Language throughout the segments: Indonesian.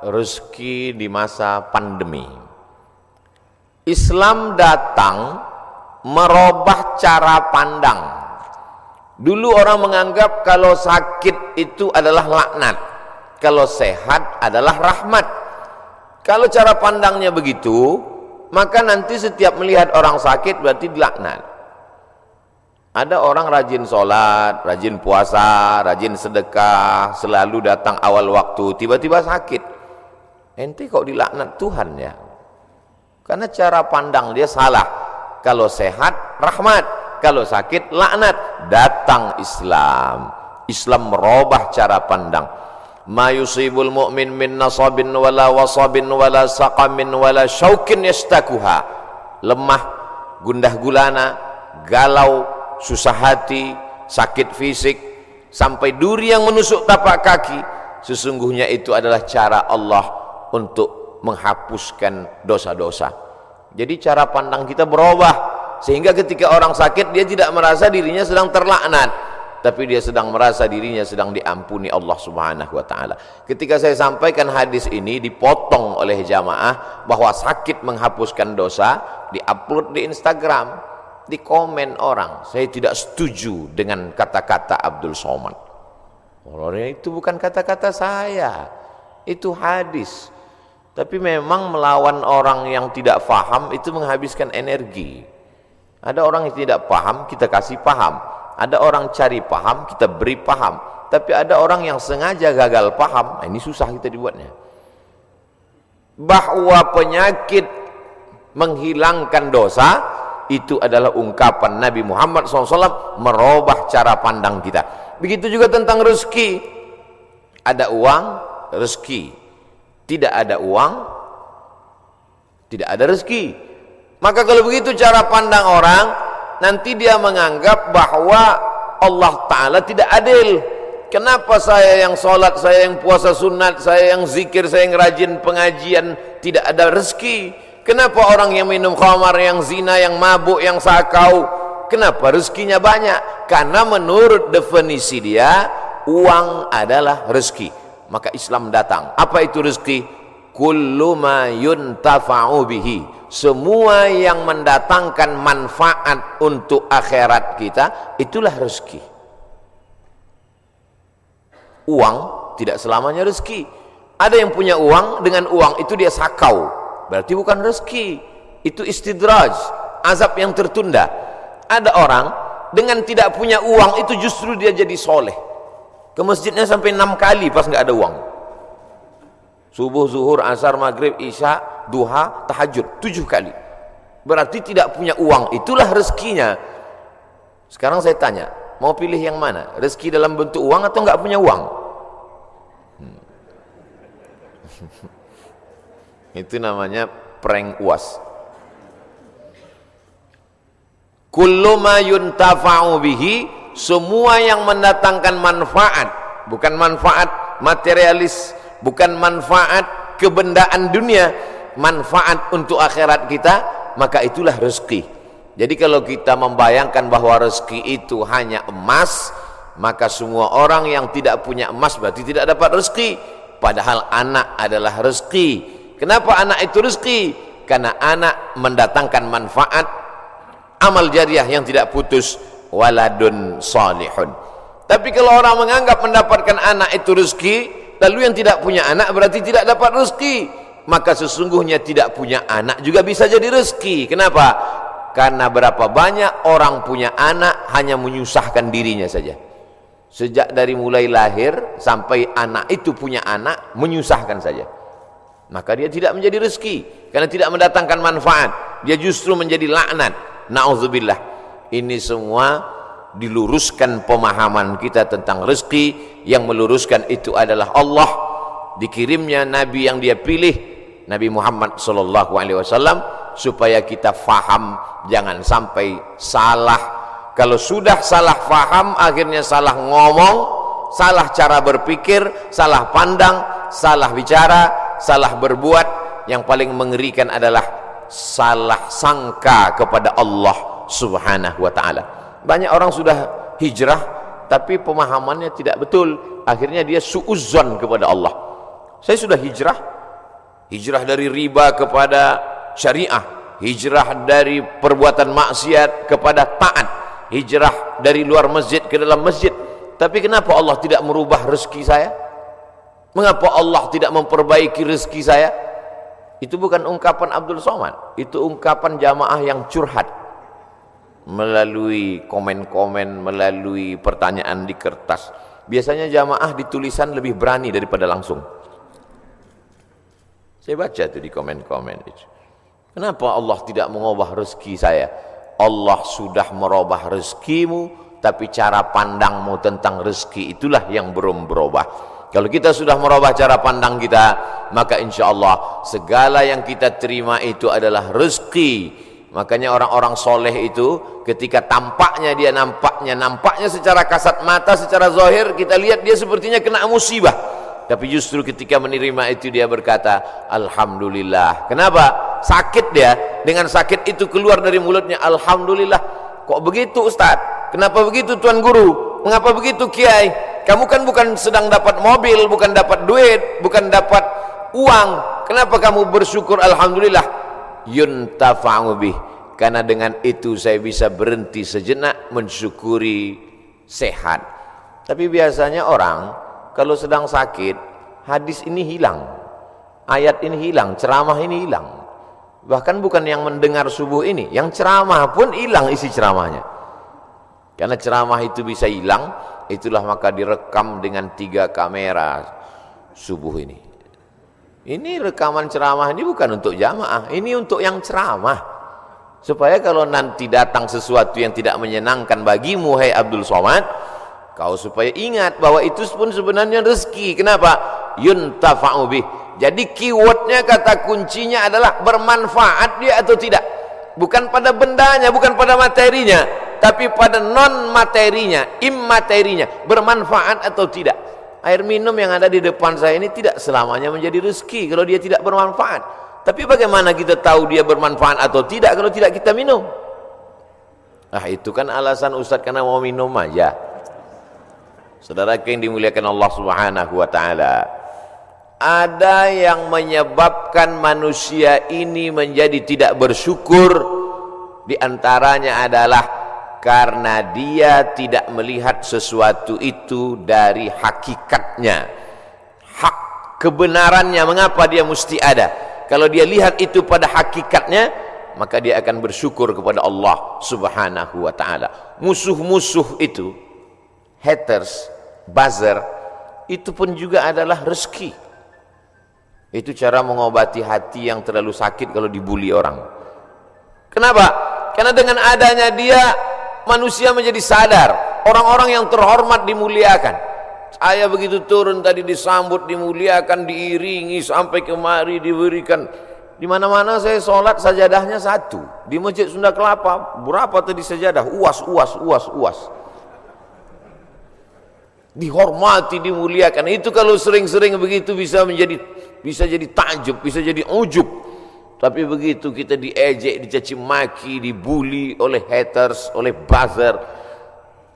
Rezeki di masa pandemi. Islam datang merubah cara pandang. Dulu orang menganggap kalau sakit itu adalah laknat, kalau sehat adalah rahmat. Kalau cara pandangnya begitu, maka nanti setiap melihat orang sakit berarti dilaknat. Ada orang rajin sholat, rajin puasa, rajin sedekah, selalu datang awal waktu, tiba-tiba sakit. Ente kok dilaknat Tuhan ya? Karena cara pandang dia salah. Kalau sehat rahmat, kalau sakit laknat. Datang Islam. Islam merubah cara pandang. Ma yusibul mu'min min nasabin wala wasabin wala saqamin wala syaukin yastakuha. Lemah, gundah gulana, galau, susah hati, sakit fisik, sampai duri yang menusuk tapak kaki. Sesungguhnya itu adalah cara Allah untuk menghapuskan dosa-dosa. Jadi cara pandang kita berubah, sehingga ketika orang sakit dia tidak merasa dirinya sedang terlaknat, tapi dia sedang merasa dirinya sedang diampuni Allah Subhanahu wa taala. Ketika saya sampaikan hadis ini, dipotong oleh jamaah bahwa sakit menghapuskan dosa, diupload di Instagram, di komen orang, saya tidak setuju dengan kata-kata Abdul Somad. Orangnya itu bukan kata-kata saya, itu hadis. Tapi memang melawan orang yang tidak paham itu menghabiskan energi. Ada orang yang tidak paham, kita kasih paham. Ada orang cari paham, kita beri paham. Tapi ada orang yang sengaja gagal paham, nah ini susah kita dibuatnya. Bahwa penyakit menghilangkan dosa itu adalah ungkapan Nabi Muhammad SAW merubah cara pandang kita. Begitu juga tentang rezeki. Ada uang, rezeki. Tidak ada uang, tidak ada rezeki. Maka kalau begitu cara pandang orang, nanti dia menganggap bahwa Allah Ta'ala tidak adil. Kenapa saya yang sholat, saya yang puasa sunat, saya yang zikir, saya yang rajin pengajian, tidak ada rezeki? Kenapa orang yang minum khamar, yang zina, yang mabuk, yang sakau, kenapa rezekinya banyak? Karena menurut definisi dia, uang adalah rezeki. Maka Islam datang. Apa itu rezeki? Kullu ma yuntafa'u bihi. Semua yang mendatangkan manfaat untuk akhirat kita, itulah rezeki. Uang tidak selamanya rezeki. Ada yang punya uang, dengan uang itu dia sakau, berarti bukan rezeki. Itu istidraj, azab yang tertunda. Ada orang dengan tidak punya uang itu justru dia jadi soleh. Ke masjidnya sampai 6 kali pas nggak ada uang. Subuh, zuhur, asar, maghrib, isya, duha, tahajud 7 kali. Berarti tidak punya uang, itulah rezekinya. Sekarang saya tanya, mau pilih yang mana? Rezeki dalam bentuk uang atau nggak punya uang? Itu namanya prank UAS. Kullu ma yuntafa'u bihi. Semua yang mendatangkan manfaat, bukan manfaat materialis, bukan manfaat kebendaan dunia, manfaat untuk akhirat kita, maka itulah rezeki. Jadi kalau kita membayangkan bahwa rezeki itu hanya emas, maka semua orang yang tidak punya emas berarti tidak dapat rezeki. Padahal anak adalah rezeki. Kenapa anak itu rezeki? Karena anak mendatangkan manfaat, amal jariah yang tidak putus, waladun salihun. Tapi kalau orang menganggap mendapatkan anak itu rezeki, lalu yang tidak punya anak berarti tidak dapat rezeki, maka sesungguhnya tidak punya anak juga bisa jadi rezeki. Kenapa? Karena berapa banyak orang punya anak hanya menyusahkan dirinya saja. Sejak dari mulai lahir sampai anak itu punya anak, menyusahkan saja. Maka dia tidak menjadi rezeki, karena tidak mendatangkan manfaat, dia justru menjadi laknat. Na'udzubillah. Ini semua diluruskan pemahaman kita tentang rezeki. Yang meluruskan itu adalah Allah. Dikirimnya Nabi yang dia pilih, Nabi Muhammad SAW, supaya kita faham, jangan sampai salah. Kalau sudah salah faham, akhirnya salah ngomong, salah cara berpikir, salah pandang, salah bicara, salah berbuat. Yang paling mengerikan adalah salah sangka kepada Allah Subhanahu wa ta'ala. Banyak orang sudah hijrah tapi pemahamannya tidak betul, akhirnya dia suuzzon kepada Allah. Saya sudah hijrah dari riba kepada syariah, hijrah dari perbuatan maksiat kepada taat, hijrah dari luar masjid ke dalam masjid. Tapi kenapa Allah tidak merubah rezeki saya? Mengapa Allah tidak memperbaiki rezeki saya? Itu bukan ungkapan Abdul Somad, itu ungkapan jamaah yang curhat melalui komen-komen, melalui pertanyaan di kertas. Biasanya jamaah di tulisan lebih berani daripada langsung. Saya baca tuh di komen-komen itu. Kenapa Allah tidak mengubah rezeki saya? Allah sudah merubah rezekimu, tapi cara pandangmu tentang rezeki itulah yang belum berubah. Kalau kita sudah merubah cara pandang kita, maka insya Allah segala yang kita terima itu adalah rezeki. Makanya orang-orang soleh itu ketika tampaknya dia nampaknya secara kasat mata, secara zahir kita lihat dia sepertinya kena musibah. Tapi justru ketika menerima itu dia berkata Alhamdulillah. Kenapa? Sakit dia, dengan sakit itu keluar dari mulutnya Alhamdulillah. Kok begitu Ustaz? Kenapa begitu Tuan Guru? Mengapa begitu Kiai? Kamu kan bukan sedang dapat mobil, bukan dapat duit, bukan dapat uang. Kenapa kamu bersyukur Alhamdulillah? Yuntafa'u bih. Karena dengan itu saya bisa berhenti sejenak mensyukuri sehat. Tapi biasanya orang kalau sedang sakit, hadis ini hilang, ayat ini hilang, ceramah ini hilang. Bahkan bukan yang mendengar subuh ini, yang ceramah pun hilang isi ceramahnya. Karena ceramah itu bisa hilang, itulah maka direkam dengan 3 kamera subuh ini. Ini rekaman ceramah ini bukan untuk jamaah, ini untuk yang ceramah. Supaya kalau nanti datang sesuatu yang tidak menyenangkan bagimu, hai Abdul Somad, kau supaya ingat bahwa itu pun sebenarnya rezeki. Kenapa? Yuntafa'u bih. Jadi keywordnya, kata kuncinya adalah bermanfaat dia atau tidak. Bukan pada bendanya, bukan pada materinya, tapi pada non materinya, immaterinya, bermanfaat atau tidak. Air minum yang ada di depan saya ini tidak selamanya menjadi rezeki kalau dia tidak bermanfaat. Tapi bagaimana kita tahu dia bermanfaat atau tidak kalau tidak kita minum? Ah, itu kan alasan Ustaz karena mau minum aja. Saudara yang dimuliakan Allah Subhanahu wa ta'ala, ada yang menyebabkan manusia ini menjadi tidak bersyukur. Di antaranya adalah karena dia tidak melihat sesuatu itu dari hakikatnya, hak kebenarannya. Mengapa dia mesti ada? Kalau dia lihat itu pada hakikatnya, maka dia akan bersyukur kepada Allah Subhanahu wa ta'ala. Musuh-musuh itu, haters, buzzer, itu pun juga adalah rezeki. Itu cara mengobati hati yang terlalu sakit kalau dibully orang. Kenapa? Karena dengan adanya dia, manusia menjadi sadar. Orang-orang yang terhormat dimuliakan. Saya begitu turun tadi disambut, dimuliakan, diiringi sampai kemari diberikan. Di mana-mana saya sholat sajadahnya 1. Di Masjid Sunda Kelapa berapa tadi sajadah? Uas. Dihormati, dimuliakan. Itu kalau sering-sering begitu bisa jadi takjub, bisa jadi ujub. Tapi begitu kita diejek, dicaci maki, dibully oleh haters, oleh buzzer,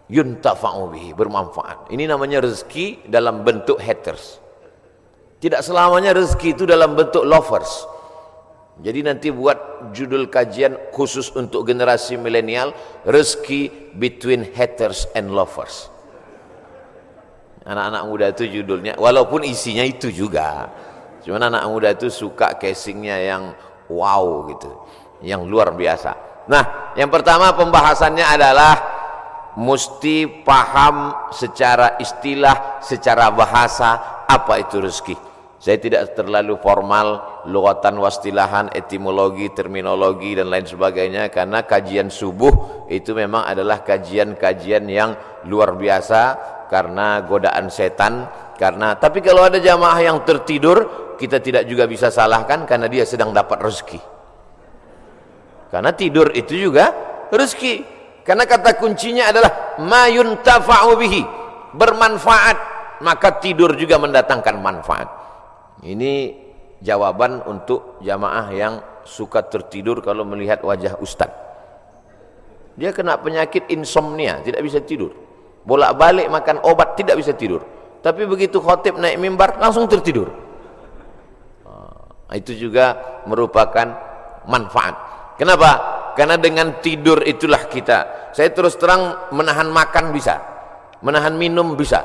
yuntafa'u bihi, bermanfaat. Ini namanya rezeki dalam bentuk haters. Tidak selamanya rezeki itu dalam bentuk lovers. Jadi nanti buat judul kajian khusus untuk generasi milenial, rezeki between haters and lovers. Anak-anak muda itu judulnya, walaupun isinya itu juga. Cuman anak muda itu suka casingnya yang wow gitu, yang luar biasa. Nah, yang pertama pembahasannya adalah mesti paham secara istilah, secara bahasa apa itu rezeki. Saya tidak terlalu formal, lughatan wastilahan, etimologi, terminologi dan lain sebagainya, karena kajian subuh itu memang adalah kajian-kajian yang luar biasa karena godaan setan. Tapi kalau ada jamaah yang tertidur, kita tidak juga bisa salahkan karena dia sedang dapat rezeki. Karena tidur itu juga rezeki. Karena kata kuncinya adalah ma yuntafa'u bihi, bermanfaat, maka tidur juga mendatangkan manfaat. Ini jawaban untuk jamaah yang suka tertidur kalau melihat wajah ustaz. Dia kena penyakit insomnia, tidak bisa tidur. Bolak-balik makan obat, tidak bisa tidur. Tapi begitu khotib naik mimbar, langsung tertidur. Itu juga merupakan manfaat. Kenapa? Karena dengan tidur itulah kita. Saya terus terang menahan makan bisa, menahan minum bisa.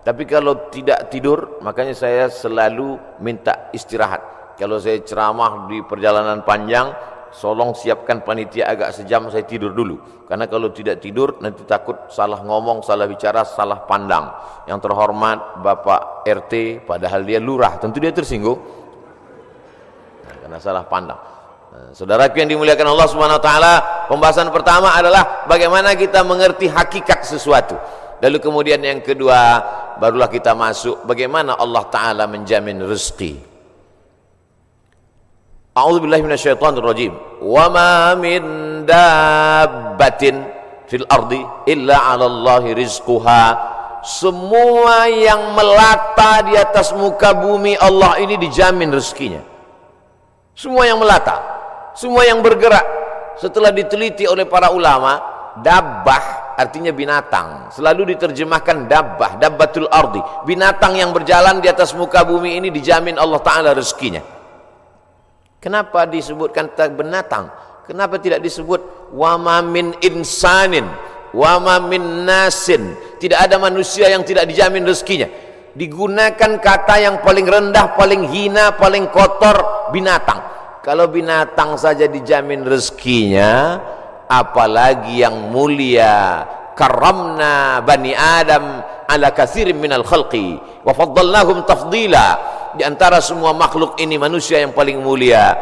Tapi kalau tidak tidur, makanya saya selalu minta istirahat. Kalau saya ceramah di perjalanan panjang, tolong siapkan panitia agak sejam, saya tidur dulu. Karena kalau tidak tidur, nanti takut salah ngomong, salah bicara, salah pandang. Yang terhormat Bapak RT, padahal dia lurah, tentu dia tersinggung. Nah, karena salah pandang. Nah, saudaraku yang dimuliakan Allah Subhanahu wa taala, pembahasan pertama adalah bagaimana kita mengerti hakikat sesuatu. Lalu kemudian yang kedua, barulah kita masuk bagaimana Allah taala menjamin rezeki. A'udzubillahi minasyaitonir rajim. Wa ma min dabbatin fil ardi illa 'alallahi rizquha. Semua yang melata di atas muka bumi Allah ini dijamin rezekinya. Semua yang melata, semua yang bergerak. Setelah diteliti oleh para ulama, dabbah artinya binatang, selalu diterjemahkan dabbah, dabbatul ardi, binatang yang berjalan di atas muka bumi ini dijamin Allah taala rezekinya. Kenapa disebutkan binatang? Kenapa tidak disebut wa ma min insanin, wa ma min nasin? Tidak ada manusia yang tidak dijamin rezekinya. Digunakan kata yang paling rendah, paling hina, paling kotor, binatang. Kalau binatang saja dijamin rezekinya, apalagi yang mulia. Karamna bani Adam ala katsirin minal khalqi wa faddalnahum tafdila. Di antara semua makhluk ini manusia yang paling mulia.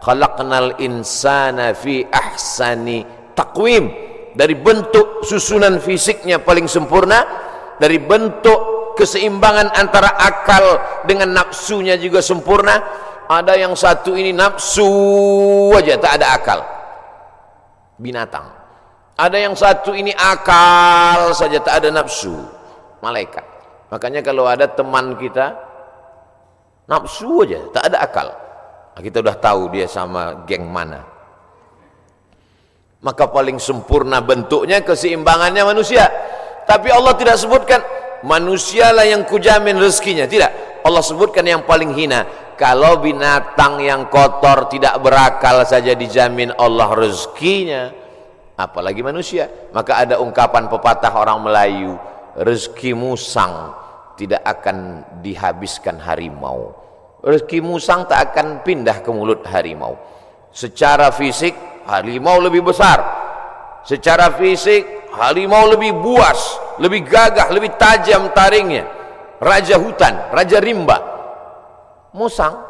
Khalaqnal insana fi ahsani taqwim. Dari bentuk susunan fisiknya paling sempurna, dari bentuk keseimbangan antara akal dengan nafsunya juga sempurna. Ada yang satu ini nafsu aja, tak ada akal, binatang. Ada yang satu ini akal saja, tak ada nafsu, malaikat. Makanya kalau ada teman kita nafsu aja, tak ada akal, kita udah tahu dia sama geng mana. Maka paling sempurna bentuknya, keseimbangannya manusia. Tapi Allah tidak sebutkan manusialah yang kujamin rezekinya, tidak. Allah sebutkan yang paling hina. Kalau binatang yang kotor tidak berakal saja dijamin Allah rezekinya, apalagi manusia. Maka ada ungkapan pepatah orang Melayu, rezeki musang tidak akan dihabiskan harimau. Rezeki musang tak akan pindah ke mulut harimau. Secara fisik harimau lebih besar, secara fisik harimau lebih buas, lebih gagah, lebih tajam taringnya. Raja hutan, raja rimba. Musang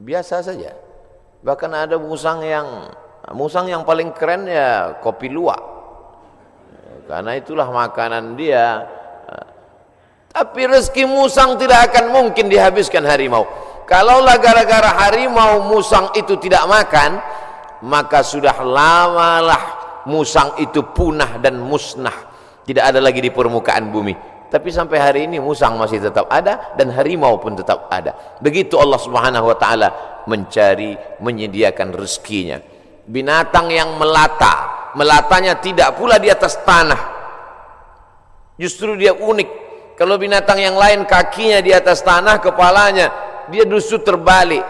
biasa saja. Bahkan ada musang yang paling keren ya kopi luwak, karena itulah makanan dia. Tapi rezeki musang tidak akan mungkin dihabiskan harimau. Kalaulah gara-gara harimau musang itu tidak makan, maka sudah lamalah musang itu punah dan musnah, tidak ada lagi di permukaan bumi. Tapi sampai hari ini musang masih tetap ada dan harimau pun tetap ada. Begitu Allah Subhanahu wa taala mencari, menyediakan rezekinya. Binatang yang melata, melatanya tidak pula di atas tanah. Justru dia unik. Kalau binatang yang lain kakinya di atas tanah, kepalanya, dia justru terbalik.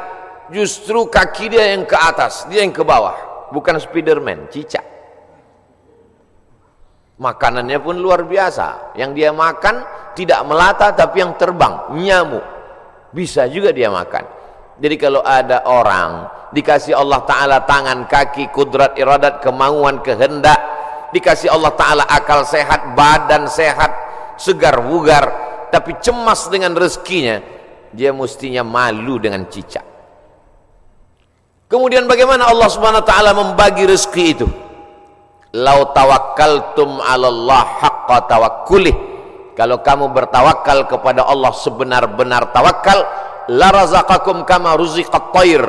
Justru kaki dia yang ke atas, dia yang ke bawah. Bukan Spiderman, cicak. Makanannya pun luar biasa. Yang dia makan tidak melata tapi yang terbang, nyamuk. Bisa juga dia makan. Jadi kalau ada orang dikasih Allah Ta'ala tangan, kaki, kudrat, iradat, kemauan, kehendak, dikasih Allah Ta'ala akal sehat, badan sehat, segar bugar, tapi cemas dengan rezekinya, dia mestinya malu dengan cicak. Kemudian bagaimana Allah Subhanahu wa taala membagi rezeki itu? Lau tawakkaltum 'alallah haqqa tawakkulih. Kalau kamu bertawakal kepada Allah sebenar-benar tawakal, la razaqakum kama ruziqat thair.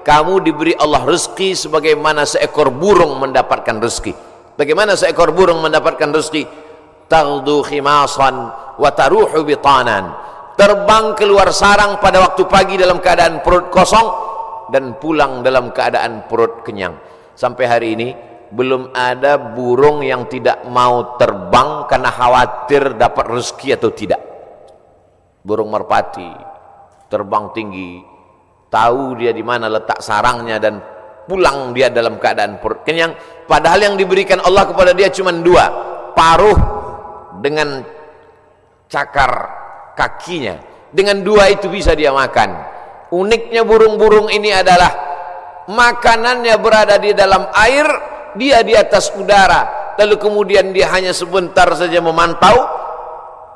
Kamu diberi Allah rezeki sebagaimana seekor burung mendapatkan rezeki. Bagaimana seekor burung mendapatkan rezeki? Taghdu khimasan wa taruhu bitanan. Terbang keluar sarang pada waktu pagi dalam keadaan perut kosong dan pulang dalam keadaan perut kenyang. Sampai hari ini belum ada burung yang tidak mau terbang karena khawatir dapat rezeki atau tidak. Burung merpati terbang tinggi, tahu dia di mana letak sarangnya dan pulang dia dalam keadaan perut kenyang. Padahal yang diberikan Allah kepada dia cuma dua, paruh dengan cakar kakinya. Dengan dua itu bisa dia makan. Uniknya burung-burung ini adalah makanannya berada di dalam air, dia di atas udara, lalu kemudian dia hanya sebentar saja memantau,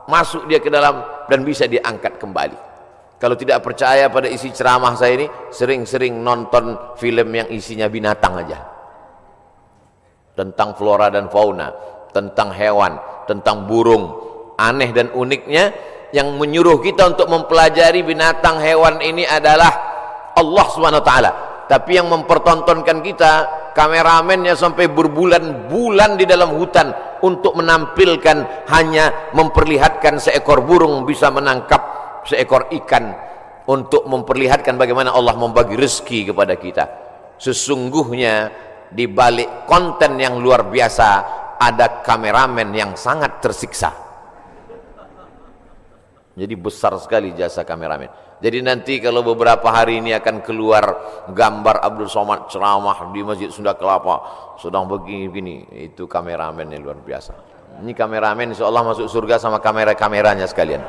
masuk dia ke dalam dan bisa diangkat kembali. Kalau tidak percaya pada isi ceramah saya ini, sering-sering nonton film yang isinya binatang aja, tentang flora dan fauna, tentang hewan, tentang burung. Aneh dan uniknya, yang menyuruh kita untuk mempelajari binatang hewan ini adalah Allah SWT. Tapi yang mempertontonkan kita, kameramennya sampai berbulan-bulan di dalam hutan untuk menampilkan, hanya memperlihatkan seekor burung bisa menangkap seekor ikan, untuk memperlihatkan bagaimana Allah membagi rezeki kepada kita. Sesungguhnya di balik konten yang luar biasa ada kameramen yang sangat tersiksa. Jadi besar sekali jasa kameramen. Jadi nanti kalau beberapa hari ini akan keluar gambar Abdul Somad ceramah di Masjid Sunda Kelapa sedang begini-begini, itu kameramen yang luar biasa. Ini kameramen insya Allah masuk surga sama kamera-kameranya sekalian.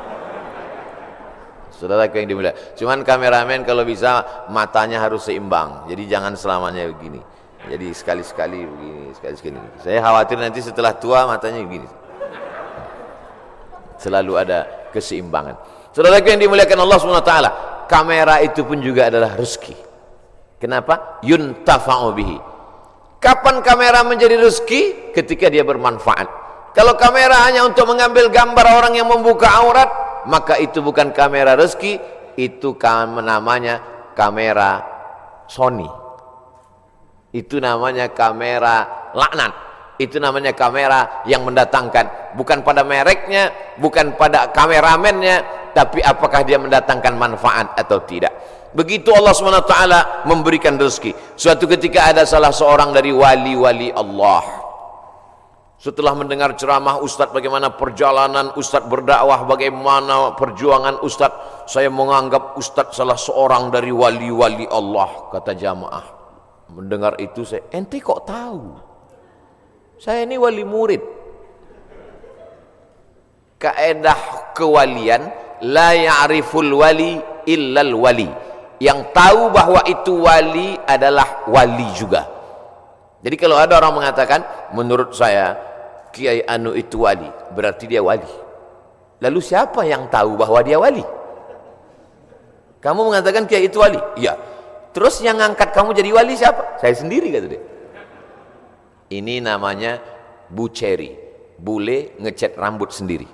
Saudaraku yang dimuliakan, cuman kameramen kalau bisa matanya harus seimbang, jadi jangan selamanya begini, jadi sekali-sekali begini, sekali-sekali. Saya khawatir nanti setelah tua matanya begini. Selalu ada keseimbangan. Saudaraku yang dimuliakan Allah SWT, kamera itu pun juga adalah rezeki. Kenapa? Yuntafa'u bihi. Kapan kamera menjadi rezeki? Ketika dia bermanfaat. Kalau kamera hanya untuk mengambil gambar orang yang membuka aurat, maka itu bukan kamera rezeki, itu namanya kamera Sony, itu namanya kamera laknat, itu namanya kamera yang mendatangkan, bukan pada mereknya, bukan pada kameramennya, tapi apakah dia mendatangkan manfaat atau tidak. Begitu Allah SWT memberikan rezeki. Suatu ketika ada salah seorang dari wali-wali Allah, setelah mendengar ceramah Ustadz, bagaimana perjalanan Ustadz berdakwah, bagaimana perjuangan Ustadz, saya menganggap Ustadz salah seorang dari wali-wali Allah, kata jamaah. Mendengar itu saya, ente kok tahu? Saya ini wali murid. Kaedah kewalian, la ya'riful wali illal wali. Yang tahu bahwa itu wali adalah wali juga. Jadi kalau ada orang mengatakan, menurut saya Kiai Anu itu wali, berarti dia wali. Lalu siapa yang tahu bahwa dia wali? Kamu mengatakan Kiai itu wali? Iya. Terus yang ngangkat kamu jadi wali siapa? Saya sendiri, kata dia. Ini namanya buceri, bule ngecat rambut sendiri.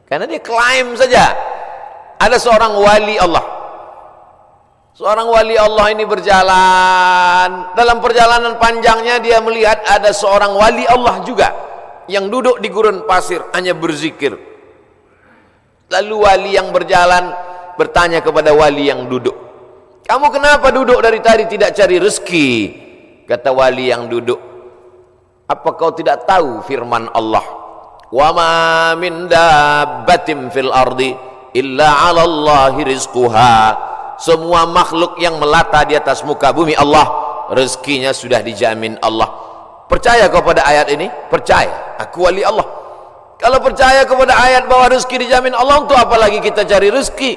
Karena dia klaim saja ada seorang wali Allah. Seorang wali Allah ini berjalan, dalam perjalanan panjangnya dia melihat ada seorang wali Allah juga yang duduk di gurun pasir hanya berzikir. Lalu wali yang berjalan bertanya kepada wali yang duduk, kamu kenapa duduk dari tadi tidak cari rezeki? Kata wali yang duduk, apa kau tidak tahu firman Allah, wa ma min dabbatin fil ardi illa 'ala Allahi rizquha. Semua makhluk yang melata di atas muka bumi Allah, rezekinya sudah dijamin Allah. Percaya kau pada ayat ini? Percaya, aku wali Allah. Kalau percaya kepada ayat bahwa rezeki dijamin Allah, untuk apa lagi kita cari rezeki?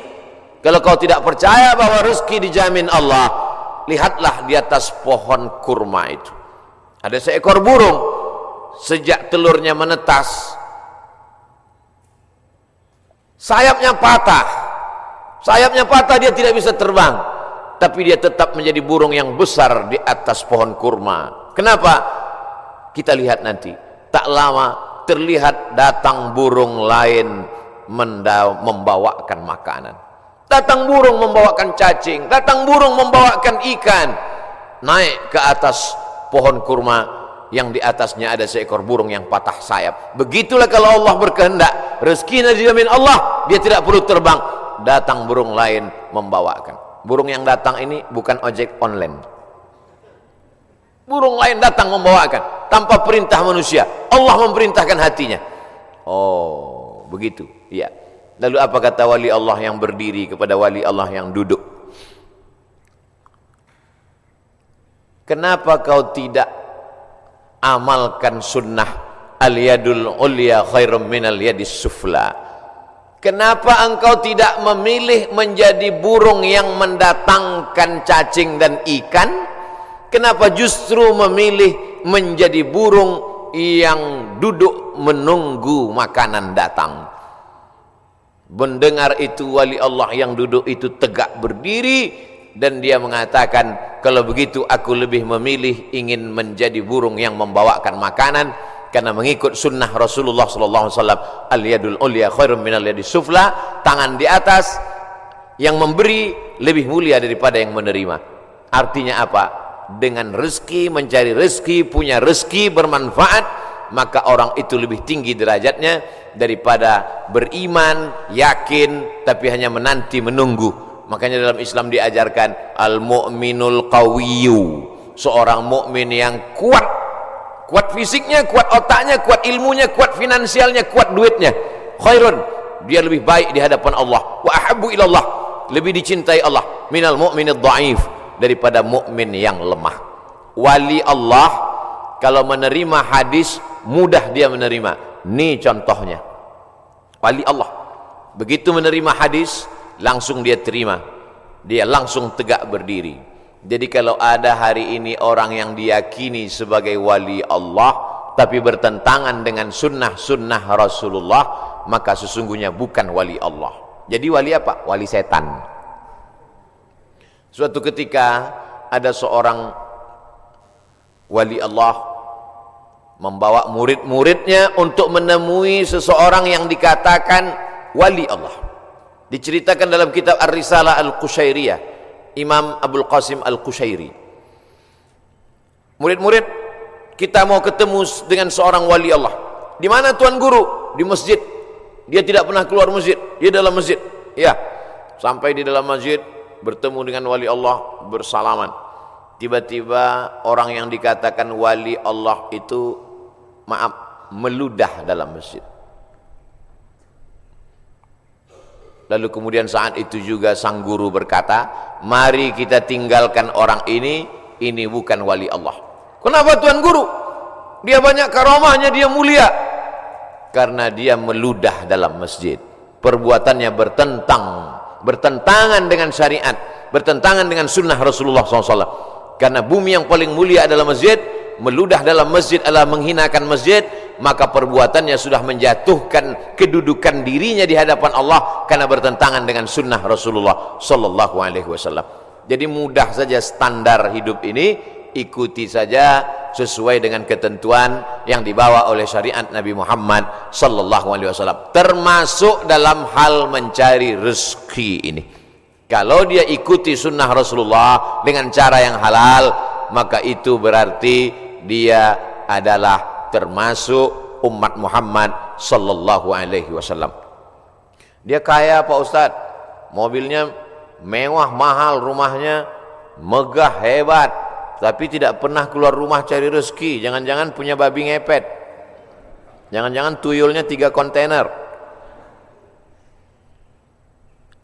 Kalau kau tidak percaya bahwa rezeki dijamin Allah, lihatlah di atas pohon kurma itu ada seekor burung. Sejak telurnya menetas, sayapnya patah. Sayapnya patah, dia tidak bisa terbang, tapi dia tetap menjadi burung yang besar di atas pohon kurma. Kenapa? Kita lihat nanti. Tak lama terlihat datang burung lain membawakan makanan. Datang burung membawakan cacing, datang burung membawakan ikan. Naik ke atas pohon kurma yang di atasnya ada seekor burung yang patah sayap. Begitulah kalau Allah berkehendak, rezekinya dijamin Allah, dia tidak perlu terbang. Datang burung lain membawakan. Burung yang datang ini bukan ojek online. Burung lain datang membawakan tanpa perintah manusia. Allah memerintahkan hatinya. Oh, begitu. Ya. Lalu apa kata wali Allah yang berdiri kepada wali Allah yang duduk? Kenapa kau tidak amalkan sunnah al-yadul ulya khairum minal yadis sufla? Kenapa engkau tidak memilih menjadi burung yang mendatangkan cacing dan ikan? Kenapa justru memilih menjadi burung yang duduk menunggu makanan datang? Mendengar itu wali Allah yang duduk itu tegak berdiri dan dia mengatakan, kalau begitu aku lebih memilih ingin menjadi burung yang membawakan makanan, karena mengikut sunnah Rasulullah sallallahu alaihi wasallam, al-yadul ulya khairum minal yadis sufla, tangan di atas yang memberi lebih mulia daripada yang menerima. Artinya apa? Dengan rezeki, mencari rezeki, punya rezeki bermanfaat, maka orang itu lebih tinggi derajatnya daripada beriman, yakin, tapi hanya menanti menunggu. Makanya dalam Islam diajarkan al-mu'minul qawiyyu, seorang mukmin yang kuat, kuat fisiknya, kuat otaknya, kuat ilmunya, kuat finansialnya, kuat duitnya. Khairun, dia lebih baik di hadapan Allah. Wa ahabbu ilallah, lebih dicintai Allah. Minal mu'minid dha'if, daripada mukmin yang lemah. Wali Allah kalau menerima hadis mudah dia menerima. Ini contohnya wali Allah, begitu menerima hadis langsung dia terima, dia langsung tegak berdiri. Jadi kalau ada hari ini orang yang diyakini sebagai wali Allah tapi bertentangan dengan sunnah-sunnah Rasulullah, maka sesungguhnya bukan wali Allah. Jadi wali apa? Wali setan. Suatu ketika ada seorang wali Allah membawa murid-muridnya untuk menemui seseorang yang dikatakan wali Allah. Diceritakan dalam kitab Ar-Risalah Al-Qushairiyah, Imam Abul Qasim Al-Qushairi. Murid-murid, kita mau ketemu dengan seorang wali Allah. Di mana Tuan Guru? Di masjid. Dia tidak pernah keluar masjid, dia dalam masjid. Ya, sampai di dalam masjid bertemu dengan wali Allah, bersalaman. Tiba-tiba orang yang dikatakan wali Allah itu, maaf, meludah dalam masjid. Lalu kemudian saat itu juga sang guru berkata, mari kita tinggalkan orang ini bukan wali Allah. Kenapa Tuan Guru? Dia banyak karamahnya, dia mulia. Karena dia meludah dalam masjid. Perbuatannya bertentangan dengan syariat, bertentangan dengan sunnah Rasulullah SAW. Karena bumi yang paling mulia adalah masjid, meludah dalam masjid adalah menghinakan masjid, maka perbuatannya sudah menjatuhkan kedudukan dirinya di hadapan Allah karena bertentangan dengan sunnah Rasulullah sallallahu alaihi wasallam. Jadi mudah saja standar hidup ini, ikuti saja sesuai dengan ketentuan yang dibawa oleh syariat Nabi Muhammad sallallahu alaihi wasallam, termasuk dalam hal mencari rezeki ini. Kalau dia ikuti sunnah Rasulullah dengan cara yang halal, maka itu berarti dia adalah termasuk umat Muhammad sallallahu alaihi wasallam. Dia kaya Pak Ustadz, mobilnya mewah, mahal, rumahnya megah, hebat, tapi tidak pernah keluar rumah cari rezeki. Jangan-jangan punya babi ngepet, jangan-jangan tuyulnya 3 kontainer.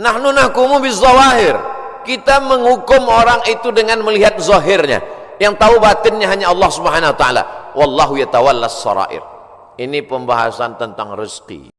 Nahnu nahkumu bizawahir, kita menghukum orang itu dengan melihat zahirnya. Yang tahu batinnya hanya Allah Subhanahu wa taala. Wallahu yatawallas sarair. Ini pembahasan tentang rezeki.